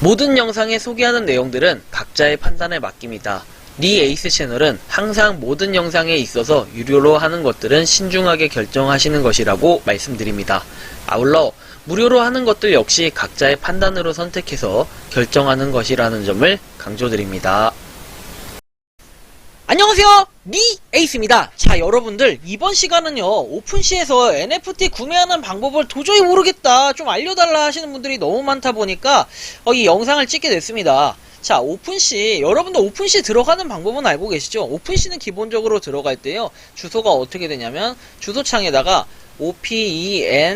모든 영상에 소개하는 내용들은 각자의 판단에 맡깁니다. 니 에이스 채널은 항상 모든 영상에 있어서 유료로 하는 것들은 신중하게 결정하시는 것이라고 말씀드립니다. 아울러 무료로 하는 것들 역시 각자의 판단으로 선택해서 결정하는 것이라는 점을 강조드립니다. 안녕하세요, 니 에이스입니다. 자, 여러분들 이번 시간은요, 오픈시에서 NFT 구매하는 방법을 도저히 모르겠다, 좀 알려달라 하시는 분들이 너무 많다 보니까 이 영상을 찍게 됐습니다. 자, 오픈시, 여러분들 오픈시 들어가는 방법은 알고 계시죠? 오픈시는 기본적으로 들어갈 때요, 주소가 어떻게 되냐면 주소창에다가 opensea.io라고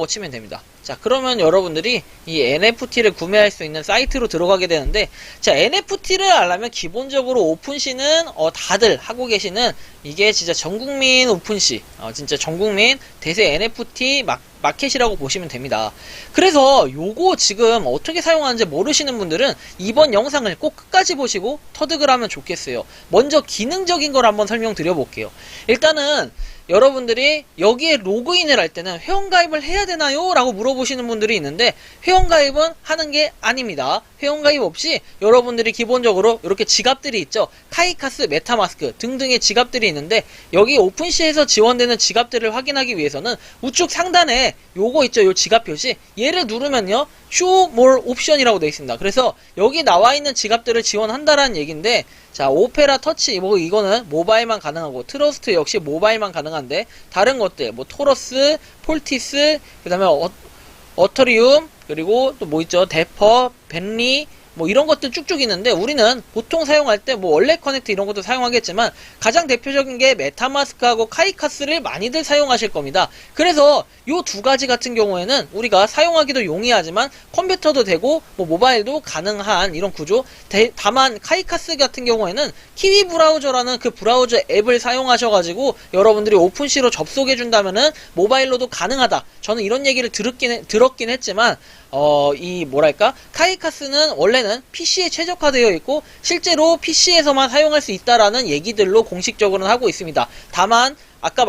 치면 됩니다. 자, 그러면 여러분들이 이 NFT를 구매할 수 있는 사이트로 들어가게 되는데, 자, NFT를 하려면 기본적으로 오픈시는 다들 하고 계시는, 이게 진짜 전국민 오픈시, 진짜 전국민 대세 NFT 마켓이라고 보시면 됩니다. 그래서 요거 지금 어떻게 사용하는지 모르시는 분들은 이번 영상을 꼭 끝까지 보시고 터득을 하면 좋겠어요. 먼저 기능적인 걸 한번 설명드려 볼게요. 일단은 여러분들이 여기에 로그인을 할 때는 회원가입을 해야 되나요? 라고 물어보시는 분들이 있는데, 회원가입은 하는 게 아닙니다. 회원가입 없이 여러분들이 기본적으로 이렇게 지갑들이 있죠. 카이카스, 메타마스크 등등의 지갑들이 있는데, 여기 오픈시에서 지원되는 지갑들을 확인하기 위해서는 우측 상단에 요거 있죠. 요 지갑 표시, 얘를 누르면요, Show More 옵션이라고 되어 있습니다. 그래서 여기 나와 있는 지갑들을 지원한다라는 얘기인데, 자, 오페라 터치, 뭐 이거는 모바일만 가능하고, 트러스트 역시 모바일만 가능한데, 다른 것들 뭐 토러스, 폴티스, 그 다음에 어터리움, 그리고 또 뭐 있죠, 데퍼, 벤리, 뭐 이런 것들 쭉쭉 있는데, 우리는 보통 사용할 때 뭐 원래 커넥트 이런 것도 사용하겠지만 가장 대표적인 게 메타마스크하고 카이카스를 많이들 사용하실 겁니다. 그래서 요 두 가지 같은 경우에는 우리가 사용하기도 용이하지만 컴퓨터도 되고 뭐 모바일도 가능한 이런 구조. 다만 카이카스 같은 경우에는 키위 브라우저라는 그 브라우저 앱을 사용하셔가지고 여러분들이 오픈시로 접속해 준다면은 모바일로도 가능하다, 저는 이런 얘기를 들었긴 했지만, 이 뭐랄까, 카이카스는 원래는 PC에 최적화되어 있고 실제로 PC에서만 사용할 수 있다라는 얘기들로 공식적으로는 하고 있습니다. 다만 아까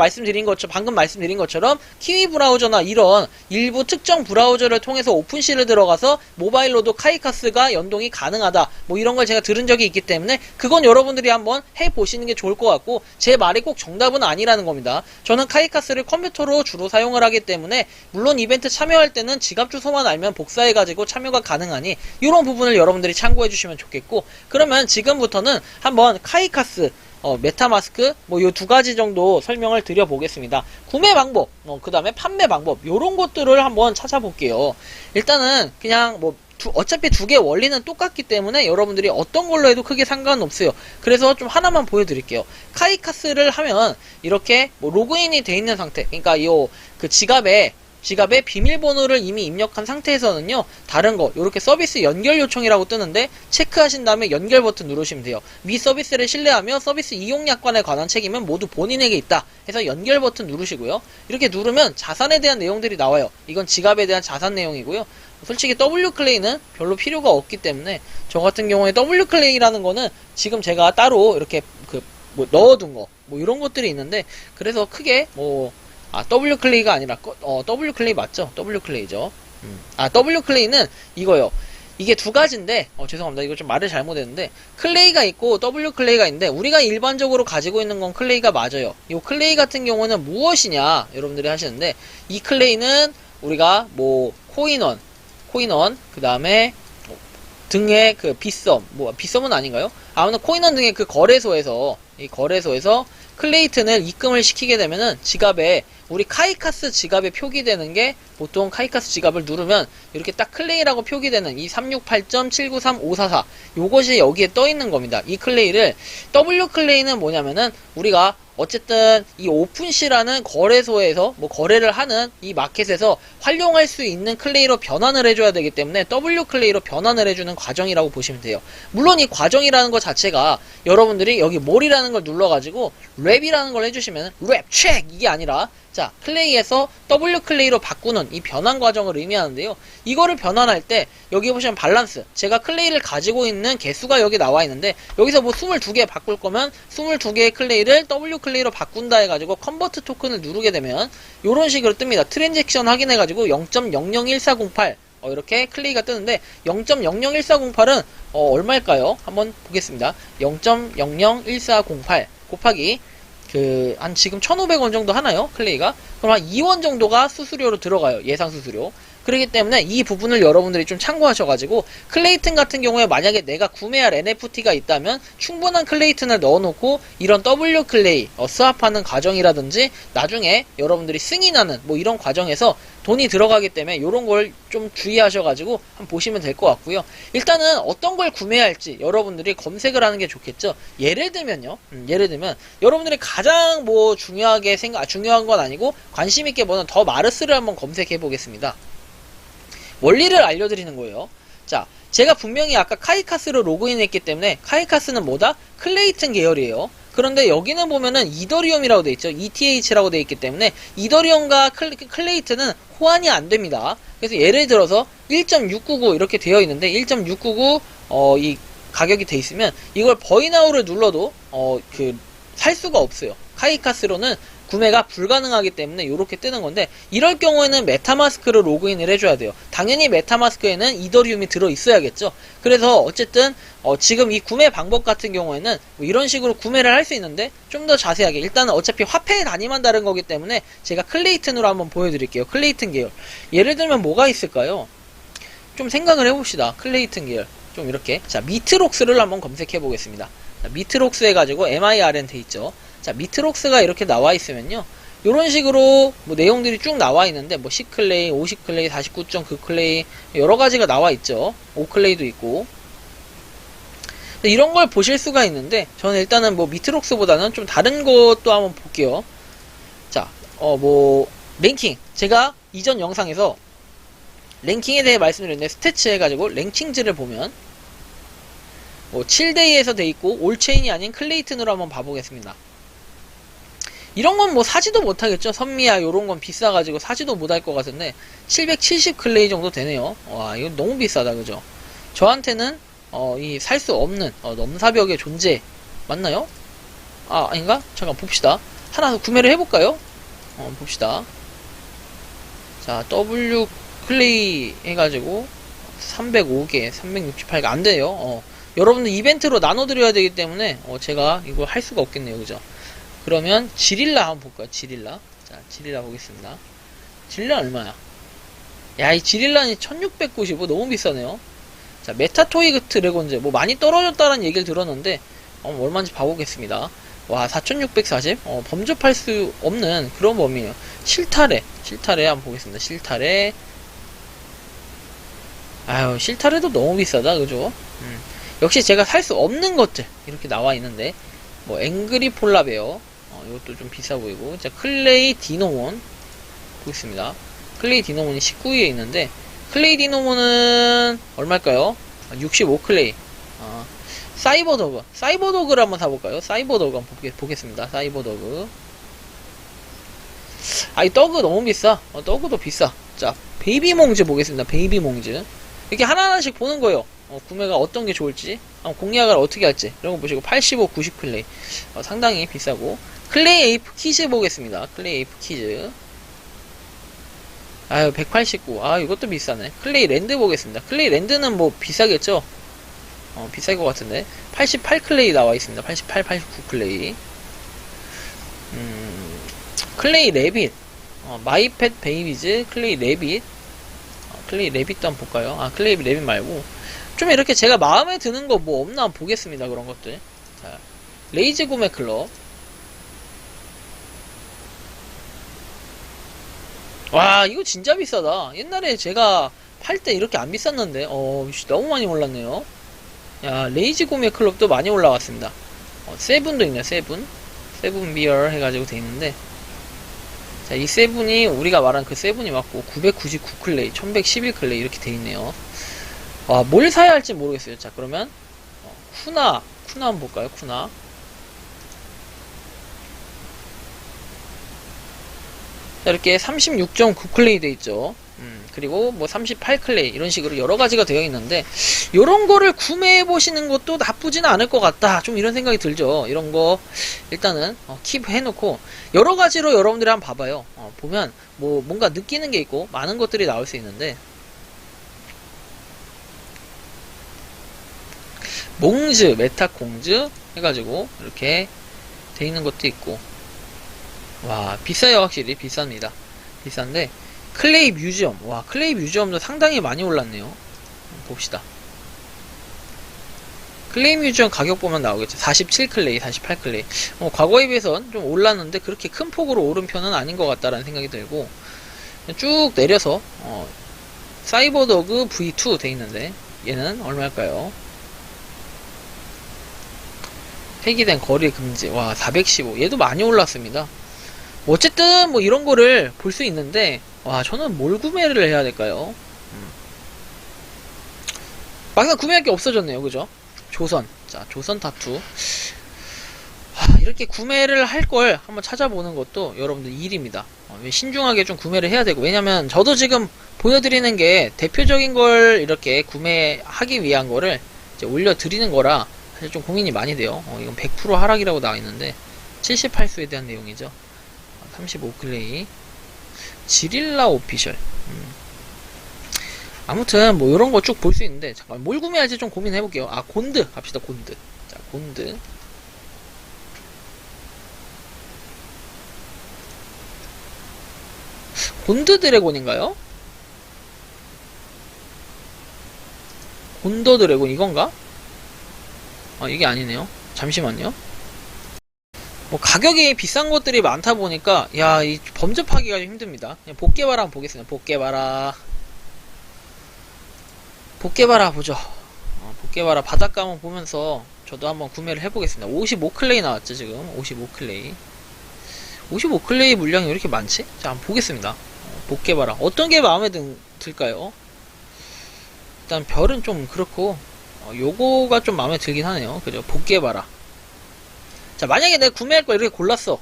방금 말씀드린 것처럼 키위 브라우저나 이런 일부 특정 브라우저를 통해서 오픈시를 들어가서 모바일로도 카이카스가 연동이 가능하다, 뭐 이런 걸 제가 들은 적이 있기 때문에 그건 여러분들이 한번 해보시는 게 좋을 것 같고, 제 말이 꼭 정답은 아니라는 겁니다. 저는 카이카스를 컴퓨터로 주로 사용을 하기 때문에, 물론 이벤트 참여할 때는 지갑 주소만 알면 복사해가지고 참여가 가능하니 이런 부분을 여러분들이 참고해 주시면 좋겠고, 그러면 지금부터는 한번 카이카스, 메타마스크, 뭐 요 두 가지 정도 설명을 드려보겠습니다. 구매 방법, 그 다음에 판매 방법, 요런 것들을 한번 찾아볼게요. 일단은 그냥 뭐 어차피 두 개 원리는 똑같기 때문에 여러분들이 어떤 걸로 해도 크게 상관없어요. 그래서 좀 하나만 보여드릴게요. 카이카스를 하면 이렇게 뭐 로그인이 돼 있는 상태, 그러니까 그 지갑에 비밀번호를 이미 입력한 상태에서는요, 다른 거 요렇게 서비스 연결 요청이라고 뜨는데 체크하신 다음에 연결 버튼 누르시면 돼요. 위 서비스를 신뢰하며 서비스 이용 약관에 관한 책임은 모두 본인에게 있다 해서 연결 버튼 누르시고요. 이렇게 누르면 자산에 대한 내용들이 나와요. 이건 지갑에 대한 자산 내용이고요. 솔직히 W클레이는 별로 필요가 없기 때문에, 저 같은 경우에 W클레이라는 거는 지금 제가 따로 이렇게 뭐 넣어둔 거, 뭐 이런 것들이 있는데, 그래서 크게 W클레이가 아니라, W클레이 맞죠? W클레이죠. W클레이는 이거요. 이게 두 가지인데, 죄송합니다. 이거 좀 말을 잘못했는데, 클레이가 있고 W클레이가 있는데, 우리가 일반적으로 가지고 있는 건 클레이가 맞아요. 이 클레이 같은 경우는 무엇이냐, 여러분들이 하시는데, 이 클레이는 우리가 뭐, 코인원, 그 다음에 등의 그 빗썸은 아닌가요? 아무튼 코인원 등의 그 거래소에서 클레이튼을 입금을 시키게 되면은 지갑에, 우리 카이카스 지갑에 표기되는 게, 보통 카이카스 지갑을 누르면 이렇게 딱 클레이라고 표기되는 이 368.793544, 요것이 여기에 떠 있는 겁니다. 이 클레이를, W클레이는 뭐냐면은 우리가 어쨌든 이 오픈시라는 거래소에서 뭐 거래를 하는 이 마켓에서 활용할 수 있는 클레이로 변환을 해줘야 되기 때문에 W클레이로 변환을 해주는 과정이라고 보시면 돼요. 물론 이 과정이라는 것 자체가 여러분들이 여기 몰이라는 걸 눌러가지고 랩이라는 걸 해주시면, 랩, 체크! 이게 아니라 자, 클레이에서 W 클레이로 바꾸는 이 변환 과정을 의미하는데요. 이거를 변환할 때 여기 보시면 밸런스, 제가 클레이를 가지고 있는 개수가 여기 나와 있는데 여기서 뭐 22개 바꿀 거면 22개의 클레이를 W 클레이로 바꾼다 해가지고 컨버트 토큰을 누르게 되면 이런 식으로 뜹니다. 트랜잭션 확인해가지고 0.001408 이렇게 클레이가 뜨는데 0.001408은 얼마일까요? 한번 보겠습니다. 0.001408 곱하기 한 지금 1,500원 정도 하나요? 클레이가? 그럼 한 2원 정도가 수수료로 들어가요. 예상 수수료. 그렇기 때문에 이 부분을 여러분들이 좀 참고하셔가지고 클레이튼 같은 경우에 만약에 내가 구매할 NFT가 있다면 충분한 클레이튼을 넣어놓고 이런 W 클레이 스왑하는 과정이라든지 나중에 여러분들이 승인하는 뭐 이런 과정에서 돈이 들어가기 때문에 이런 걸 좀 주의하셔가지고 한번 보시면 될 것 같고요. 일단은 어떤 걸 구매할지 여러분들이 검색을 하는 게 좋겠죠. 예를 들면요. 예를 들면 여러분들이 가장 뭐 중요한 건 아니고 관심 있게 보는 더 마르스를 한번 검색해 보겠습니다. 원리를 알려드리는 거예요. 자, 제가 분명히 아까 카이카스로 로그인했기 때문에 카이카스는 뭐다? 클레이튼 계열이에요. 그런데 여기는 보면은 이더리움이라고 되어 있죠. ETH라고 되어 있기 때문에 이더리움과 클레이튼은 호환이 안 됩니다. 그래서 예를 들어서 1.699 이렇게 되어 있는데 1.699 이 가격이 돼 있으면 이걸 버이나우를 눌러도 살 수가 없어요. 카이카스로는 구매가 불가능하기 때문에 이렇게 뜨는 건데 이럴 경우에는 메타마스크를 로그인을 해줘야 돼요. 당연히 메타마스크에는 이더리움이 들어있어야겠죠. 그래서 어쨌든 지금 이 구매 방법 같은 경우에는 뭐 이런 식으로 구매를 할 수 있는데 좀 더 자세하게 일단은 어차피 화폐의 단위만 다른 거기 때문에 제가 클레이튼으로 한번 보여드릴게요. 클레이튼 계열 예를 들면 뭐가 있을까요? 좀 생각을 해봅시다. 클레이튼 계열 좀 이렇게 자 미트록스를 한번 검색해 보겠습니다. 미트록스 해가지고 MIRN 돼 있죠. 자, 미트록스가 이렇게 나와 있으면요. 요런 식으로 뭐 내용들이 쭉 나와 있는데 뭐 10클레이, 50클레이, 49.9클레이 여러 가지가 나와 있죠. 5클레이도 있고. 이런 걸 보실 수가 있는데 저는 일단은 뭐 미트록스보다는 좀 다른 것도 한번 볼게요. 자, 뭐 랭킹. 제가 이전 영상에서 랭킹에 대해 말씀드렸는데 스태츠 해가지고 랭킹즈를 보면 뭐 7데이에서 돼 있고 올체인이 아닌 클레이튼으로 한번 봐보겠습니다. 이런 건 뭐 사지도 못하겠죠. 선미야 요런 건 비싸가지고 사지도 못할 것 같은데 770 클레이 정도 되네요. 와 이거 너무 비싸다 그죠. 저한테는 이 살 수 없는 넘사벽의 존재 맞나요? 아 아닌가? 잠깐 봅시다. 하나 더 구매를 해볼까요? 봅시다. 자 W 클레이 해가지고 305개 368개 안돼요. 여러분들 이벤트로 나눠드려야 되기 때문에 제가 이거 할 수가 없겠네요 그죠. 그러면 지릴라 한번 볼까요? 지릴라. 자, 지릴라 보겠습니다. 지릴라 얼마야? 야, 이 지릴라는 1695 너무 비싸네요. 자, 메타토이그 드래곤즈 뭐 많이 떨어졌다는 얘기를 들었는데 얼마인지 봐보겠습니다. 와, 4640. 범접할 수 없는 그런 범위에요. 실타래 한번 보겠습니다. 실타래. 아유, 실타래도 너무 비싸다, 그죠? 역시 제가 살 수 없는 것들 이렇게 나와 있는데 뭐 앵그리 폴라베어 이것도 좀 비싸 보이고 자 클레이 디노몬 보겠습니다. 클레이 디노몬이 19위에 있는데 클레이 디노몬은 얼마일까요? 65 클레이. 사이버더그를 한번 사볼까요? 사이버더그 한번 보겠습니다. 사이버더그. 이 더그 너무 비싸. 더그도 비싸. 자 베이비몽즈 보겠습니다. 베이비몽즈 이렇게 하나하나씩 보는 거예요. 구매가 어떤 게 좋을지, 공략을 어떻게 할지, 이런 거 보시고, 85, 90 클레이. 상당히 비싸고. 클레이 에이프 키즈 보겠습니다. 클레이 에이프 키즈. 아유, 189. 이것도 비싸네. 클레이 랜드 보겠습니다. 클레이 랜드는 뭐 비싸겠죠? 비쌀 것 같은데. 88 클레이 나와 있습니다. 88, 89 클레이. 클레이 레빗. 마이펫 베이비즈, 클레이 레빗. 클레이 레빗도 한번 볼까요? 클레이 레빗 말고. 좀 이렇게 제가 마음에 드는 거 뭐 없나 한번 보겠습니다. 그런 것들. 자, 레이즈 구매 클럽. 와, 이거 진짜 비싸다. 옛날에 제가 팔 때 이렇게 안 비쌌는데, 너무 많이 올랐네요. 야, 레이즈 구매 클럽도 많이 올라왔습니다. 세븐도 있네요, 세븐. 세븐 비어 해가지고 돼 있는데. 자, 이 세븐이 우리가 말한 그 세븐이 맞고, 999 클레이, 1111 클레이 이렇게 돼 있네요. 뭘 사야 할지 모르겠어요. 자, 그러면, 쿠나 한번 볼까요? 쿠나. 자, 이렇게 36.9클레이 돼 있죠. 그리고 뭐 38클레이 이런 식으로 여러 가지가 되어 있는데 이런 거를 구매해 보시는 것도 나쁘지는 않을 것 같다. 좀 이런 생각이 들죠. 이런 거 일단은 킵 해놓고 여러 가지로 여러분들이 한번 봐봐요. 보면 뭐 뭔가 느끼는 게 있고 많은 것들이 나올 수 있는데 몽즈, 메타 공즈 해가지고 이렇게 돼 있는 것도 있고 와 비싸요. 확실히 비쌉니다. 비싼데 클레이 뮤지엄. 와, 클레이 뮤지엄도 상당히 많이 올랐네요. 봅시다. 클레이 뮤지엄 가격 보면 나오겠죠. 47클레이, 48클레이. 과거에 비해선 좀 올랐는데 그렇게 큰 폭으로 오른 편은 아닌 것 같다라는 생각이 들고 쭉 내려서 사이버더그 V2 돼 있는데 얘는 얼마일까요? 폐기된 거리 금지. 와, 415. 얘도 많이 올랐습니다. 어쨌든 뭐 이런 거를 볼 수 있는데 와, 저는 뭘 구매를 해야 될까요? 막상 구매할 게 없어졌네요. 그죠? 조선. 자, 조선 타투. 이렇게 구매를 할 걸 한번 찾아보는 것도 여러분들 일입니다. 신중하게 좀 구매를 해야 되고, 왜냐면 저도 지금 보여드리는 게 대표적인 걸 이렇게 구매하기 위한 거를 이제 올려드리는 거라 사실 좀 고민이 많이 돼요. 이건 100% 하락이라고 나와 있는데 78수에 대한 내용이죠. 35클레이. 지릴라 오피셜. 아무튼 뭐 이런 거 쭉 볼 수 있는데 잠깐 뭘 구매할지 좀 고민해 볼게요. 아, 곤드 갑시다. 곤드. 자, 곤드. 곤드 드래곤인가요? 곤더 드래곤 이건가? 이게 아니네요. 잠시만요. 뭐 가격이 비싼 것들이 많다 보니까 야, 이 범접하기가 좀 힘듭니다. 그냥 복개바라 한번 보겠습니다. 복개바라 보죠. 복개바라 바닷가 한번 보면서 저도 한번 구매를 해보겠습니다. 55클레이 나왔죠. 지금 55클레이 55클레이 물량이 왜 이렇게 많지? 자, 한번 보겠습니다. 복개바라 어떤 게 마음에 들까요? 일단 별은 좀 그렇고 요거가 좀 마음에 들긴 하네요. 그죠? 복개바라. 자, 만약에 내가 구매할 거 이렇게 골랐어.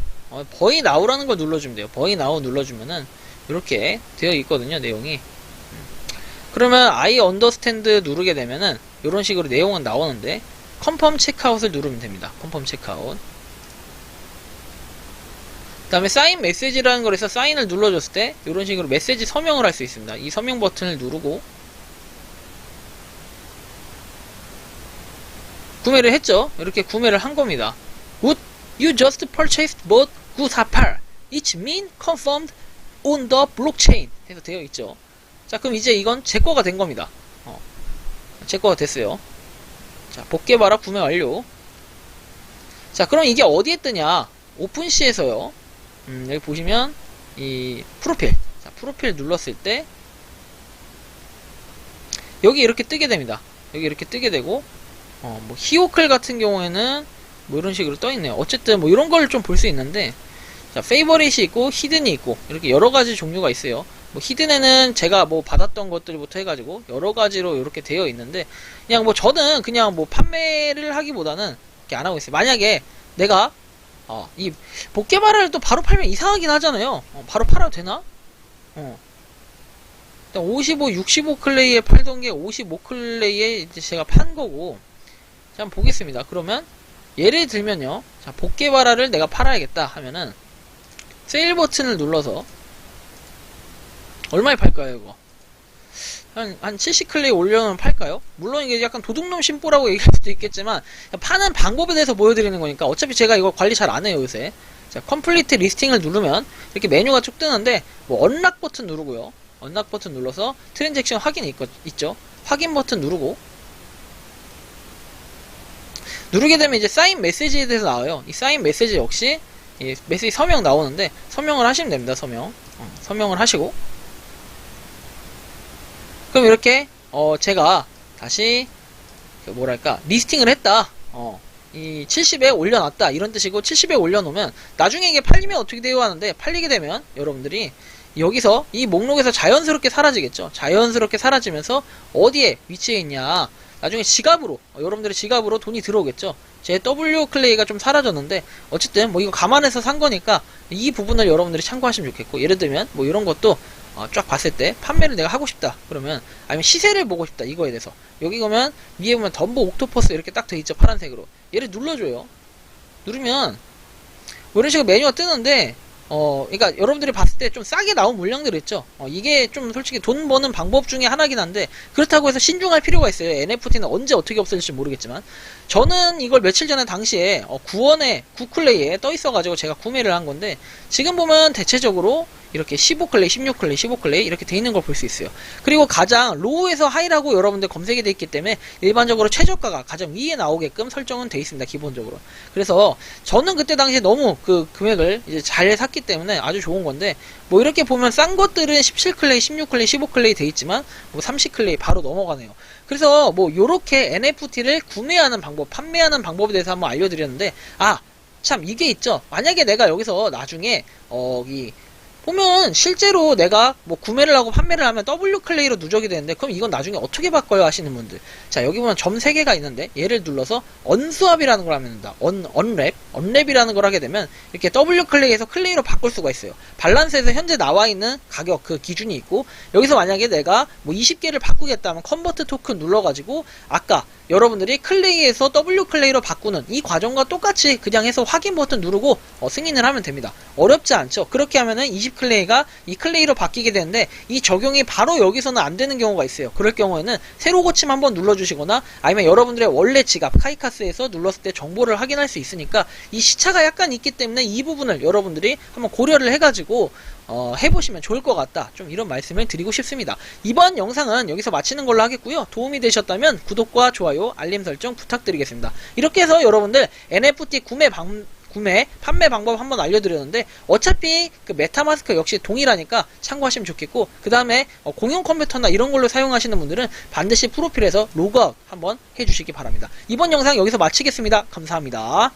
버이 나우라는 걸 눌러주면 돼요. 버이 나우 눌러주면은 이렇게 되어 있거든요. 내용이. 그러면 I understand 누르게 되면은 이런 식으로 내용은 나오는데 컨펌 체크아웃을 누르면 됩니다. 컨펌 체크아웃. 그 다음에 사인 메시지라는 걸 해서 사인을 눌러줬을 때 이런 식으로 메시지 서명을 할 수 있습니다. 이 서명 버튼을 누르고 구매를 했죠. 이렇게 구매를 한 겁니다. Would you just purchased both 948? It's mean confirmed on the blockchain 해서 되어 있죠. 자, 그럼 이제 이건 제 거가 된 겁니다. 제 거가 됐어요. 자, 복개바라 구매 완료. 자, 그럼 이게 어디에 뜨냐? 오픈시에서요. 여기 보시면 이 프로필. 자, 프로필 눌렀을 때 여기 이렇게 뜨게 됩니다. 여기 이렇게 뜨게 되고 뭐 히오클 같은 경우에는 뭐 이런 식으로 떠 있네요. 어쨌든 뭐 이런 걸 좀 볼 수 있는데 자, 페이버릿이 있고 히든이 있고 이렇게 여러 가지 종류가 있어요. 뭐 히든에는 제가 뭐 받았던 것들부터 해가지고 여러 가지로 이렇게 되어 있는데 그냥 뭐 저는 그냥 뭐 판매를 하기보다는 이렇게 안 하고 있어요. 만약에 내가 이 복개바라를 또 바로 팔면 이상하긴 하잖아요. 바로 팔아도 되나? 일단 55, 65클레이에 팔던 게 55클레이에 이제 제가 판 거고. 자, 한번 보겠습니다. 그러면 예를 들면요. 자, 복개바라를 내가 팔아야겠다 하면은 세일 버튼을 눌러서 얼마에 팔까요, 이거? 한 70클레이 올려놓으면 팔까요? 물론 이게 약간 도둑놈 심보라고 얘기할 수도 있겠지만, 파는 방법에 대해서 보여드리는 거니까, 어차피 제가 이거 관리 잘 안 해요, 요새. 자, 컴플리트 리스팅을 누르면, 이렇게 메뉴가 쭉 뜨는데, 뭐, 언락 버튼 누르고요. 언락 버튼 눌러서, 트랜잭션 확인이 있죠? 확인 버튼 누르고, 누르게 되면 이제 사인 메시지에 대해서 나와요. 이 사인 메시지 역시, 이 메시지 서명 나오는데, 서명을 하시면 됩니다, 서명을 하시고, 그럼 이렇게 제가 다시 뭐랄까 리스팅을 했다. 이 70에 올려놨다 이런 뜻이고 70에 올려놓으면 나중에 이게 팔리면 어떻게 돼요 하는데 팔리게 되면 여러분들이 여기서 이 목록에서 자연스럽게 사라지겠죠. 자연스럽게 사라지면서 어디에 위치해 있냐 나중에 지갑으로 여러분들의 지갑으로 돈이 들어오겠죠. 제 W 클레이가 좀 사라졌는데 어쨌든 뭐 이거 감안해서 산 거니까 이 부분을 여러분들이 참고하시면 좋겠고, 예를 들면 뭐 이런 것도 쫙 봤을 때 판매를 내가 하고 싶다 그러면, 아니면 시세를 보고 싶다 이거에 대해서, 여기 보면 위에 보면 덤보 옥토퍼스 이렇게 딱 돼 있죠, 파란색으로. 얘를 눌러줘요. 누르면 뭐 이런 식으로 메뉴가 뜨는데, 그러니까 여러분들이 봤을 때 좀 싸게 나온 물량들 있죠. 이게 좀 솔직히 돈 버는 방법 중에 하나긴 한데, 그렇다고 해서 신중할 필요가 있어요. NFT는 언제 어떻게 없어질지 모르겠지만, 저는 이걸 며칠 전에 당시에 9원에 9클레이에 떠 있어가지고 제가 구매를 한 건데, 지금 보면 대체적으로 이렇게 15클레이, 16클레이, 15클레이 이렇게 돼 있는 걸 볼 수 있어요. 그리고 가장 로우에서 하이라고 여러분들 검색이 돼 있기 때문에 일반적으로 최저가가 가장 위에 나오게끔 설정은 돼 있습니다, 기본적으로. 그래서 저는 그때 당시에 너무 그 금액을 이제 잘 샀기 때문에 아주 좋은 건데, 뭐 이렇게 보면 싼 것들은 17클레이, 16클레이, 15클레이 돼 있지만 뭐 30클레이 바로 넘어가네요. 그래서 뭐 요렇게 NFT를 구매하는 방법, 판매하는 방법에 대해서 한번 알려드렸는데, 참 이게 있죠. 만약에 내가 여기서 나중에 보면 실제로 내가 뭐 구매를 하고 판매를 하면 W 클레이로 누적이 되는데, 그럼 이건 나중에 어떻게 바꿔요 하시는 분들, 자 여기 보면 점 3개가 있는데 얘를 눌러서 언스왑이라는 걸 하면 된다. 언랩이라는 걸 하게 되면 이렇게 W 클레이에서 클레이로 바꿀 수가 있어요. 밸런스에서 현재 나와 있는 가격 그 기준이 있고, 여기서 만약에 내가 뭐 20개를 바꾸겠다면 컨버트 토큰 눌러가지고 아까 여러분들이 클레이에서 W 클레이로 바꾸는 이 과정과 똑같이 그냥 해서 확인 버튼 누르고 승인을 하면 됩니다. 어렵지 않죠. 그렇게 하면은 20클레이가 이 클레이로 바뀌게 되는데, 이 적용이 바로 여기서는 안 되는 경우가 있어요. 그럴 경우에는 새로 고침 한번 눌러주시거나, 아니면 여러분들의 원래 지갑 카이카스에서 눌렀을 때 정보를 확인할 수 있으니까, 이 시차가 약간 있기 때문에 이 부분을 여러분들이 한번 고려를 해가지고 해보시면 좋을 것 같다, 좀 이런 말씀을 드리고 싶습니다. 이번 영상은 여기서 마치는 걸로 하겠고요. 도움이 되셨다면 구독과 좋아요, 알림 설정 부탁드리겠습니다. 이렇게 해서 여러분들 NFT 판매 방법 한번 알려드렸는데, 어차피 그 메타마스크 역시 동일하니까 참고하시면 좋겠고, 그 다음에 공용 컴퓨터나 이런 걸로 사용하시는 분들은 반드시 프로필에서 로그아웃 한번 해주시기 바랍니다. 이번 영상 여기서 마치겠습니다. 감사합니다.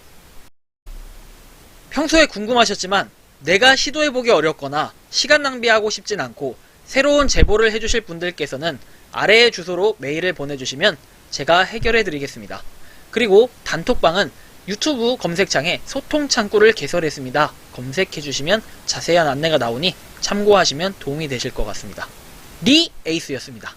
평소에 궁금하셨지만 내가 시도해보기 어렵거나 시간 낭비하고 싶진 않고 새로운 제보를 해주실 분들께서는 아래의 주소로 메일을 보내주시면 제가 해결해드리겠습니다. 그리고 단톡방은 유튜브 검색창에 소통 창구를 개설했습니다. 검색해주시면 자세한 안내가 나오니 참고하시면 도움이 되실 것 같습니다. 리 에이스였습니다.